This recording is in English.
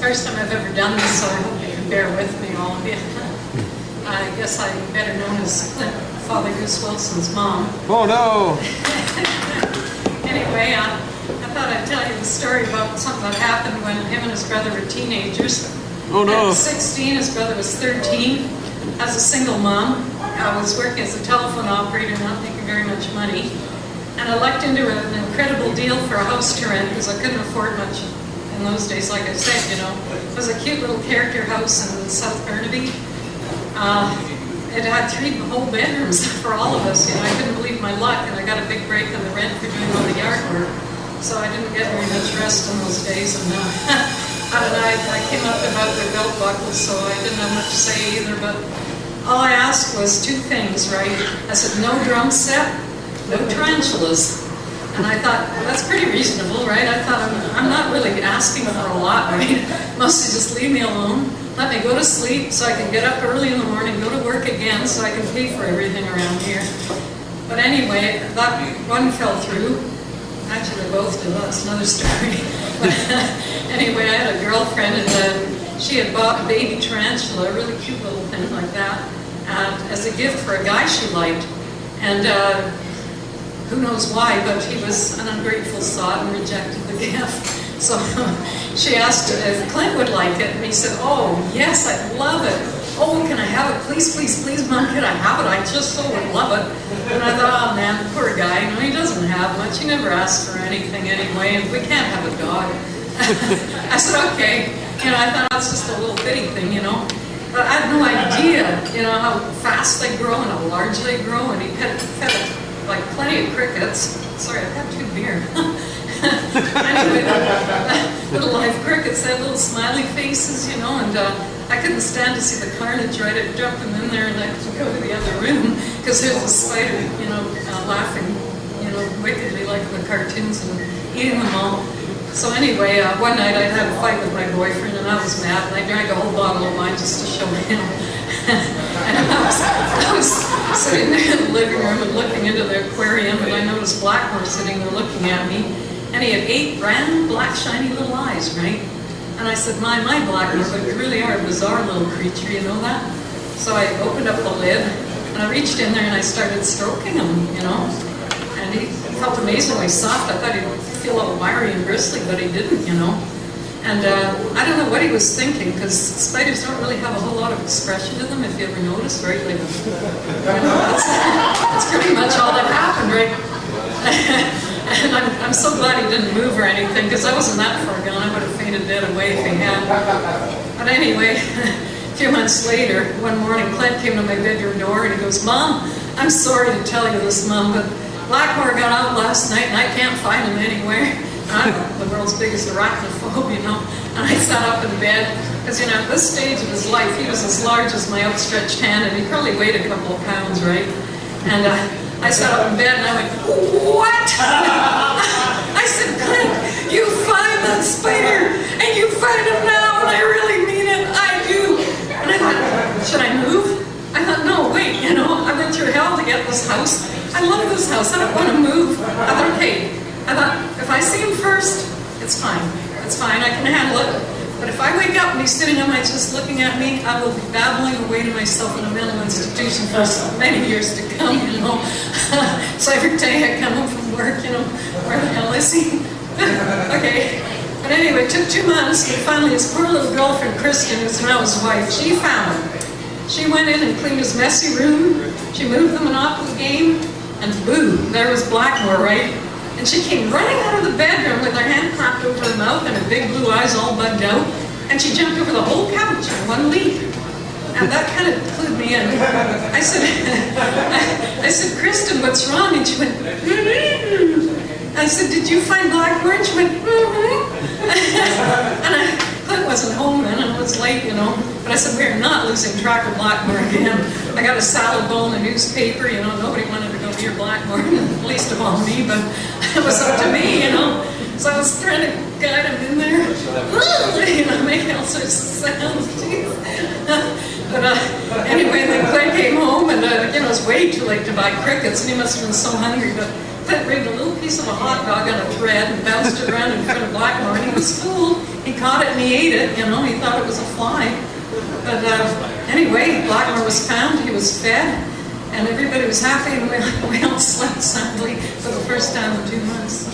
First time I've ever done this, so I hope you can bear with me, all of you. I guess I'm better known as Father Goose Wilson's mom. Oh no! Anyway, I thought I'd tell you the story about something that happened when him and his brother were teenagers. Oh no! At 16, his brother was 13. As a single mom, I was working as a telephone operator, not making very much money. And I lucked into an incredible deal for a house to rent because I couldn't afford much in those days, like I said, you know. It was a cute little character house in South Burnaby. It had 3 whole bedrooms for all of us, you know. I couldn't believe my luck, and I got a big break on the rent for doing all the yard work. So I didn't get very much rest in those days, and I came up about their belt buckles, so I didn't have much to say either, but all I asked was 2 things, right? I said, no drum set, no tarantulas. And I thought, well, that's pretty reasonable, right? I thought, I'm not really asking for a lot, right? Mostly just leave me alone, let me go to sleep so I can get up early in the morning, go to work again so I can pay for everything around here. But anyway, that one fell through. Actually, they both did. That's another story. But anyway, I had a girlfriend, and she had bought a baby tarantula, a really cute little thing like that, as a gift for a guy she liked. And who knows why, but he was an ungrateful sod and rejected the gift. So she asked if Clint would like it, and he said, oh, yes, I'd love it. Oh, can I have it? Please, please, please, Mom, can I have it? I just so would love it. And I thought, oh, man, poor guy, you know, he doesn't have much. He never asked for anything anyway, and we can't have a dog. I said, okay. You know, I thought that's just a little bitty thing, you know. But I had no idea, you know, how fast they grow and how large they grow, and he fed it like plenty of crickets. Sorry, I've had 2 beer. Anyway, little live crickets had little smiley faces, you know, and I couldn't stand to see the carnage, right? I'd dump them in there and I'd go to the other room because there's a spider, you know, laughing, you know, wickedly like in the cartoons and eating them all. So anyway, one night I had a fight with my boyfriend and I was mad, and I drank a whole bottle of wine just to show him. And I was sitting there in the living room and looking into the aquarium, and I noticed Blackmore sitting there looking at me, and he had 8 round, black, shiny little eyes, right? And I said, my Blackmore, but you really are a bizarre little creature, you know that? So I opened up the lid, and I reached in there and I started stroking him, you know? And he felt amazingly soft. I thought he'd feel all wiry and bristly, but he didn't, you know? And I don't know what he was thinking, because spiders don't really have a whole lot of expression to them, if you ever notice, right? Like, you know, that's pretty much all that happened, right? And I'm so glad he didn't move or anything, because I wasn't that far gone. I would have fainted dead away if he had. But anyway, a few months later, one morning, Clint came to my bedroom door and he goes, Mom, I'm sorry to tell you this, Mom, but Blackmore got out last night and I can't find him anywhere. I'm the world's biggest arachnophobe, you know. And I sat up in bed, because, you know, at this stage of his life, he was as large as my outstretched hand, and he probably weighed a couple of pounds, right? And I sat up in bed, and I went, what? I said, Clint, you find that spider, and you find him now, and I really mean it, I do. And I thought, should I move? I thought, no, wait, you know, I went through hell to get this house. I love this house, I don't want to move. I thought, okay. I thought, if I see him first, it's fine. It's fine, I can handle it. But if I wake up and he's sitting on my chest looking at me, I will be babbling away to myself in a mental institution for many years to come, you know. So every day I come home from work, you know, where the hell is he? Okay. But anyway, it took 2 months, and finally his poor little girlfriend, Kristen, who's now his wife, she found him. She went in and cleaned his messy room, she moved the Monopoly game, and boom, there was Blackmore, right? And she came running out of the bedroom with her hand clapped over her mouth and her big blue eyes all bugged out. And she jumped over the whole couch in one leap. And that kind of clued me in. I said, Kristen, what's wrong? And she went, mm-hmm. I said, did you find Blackmore? And she went, mm-hmm. And Clint wasn't home then, and it was late, you know. But I said, we are not losing track of Blackmore again. I got a salad bowl and a newspaper, you know. Nobody wanted to go near Blackmore, least of all me, but it was up to me, you know. So I was trying to guide him in there, you know, making all sorts of sounds. But anyway, then Clint came home, and you know, it was way too late to buy crickets, and he must have been so hungry. But Clint rigged a little piece of a hot dog on a thread and bounced it around in front of Blackmore, and he was fooled. He caught it and he ate it, you know, he thought it was a fly. But anyway, Blackmore was found, he was fed, and everybody was happy, and we all slept soundly for the first time in 2 months.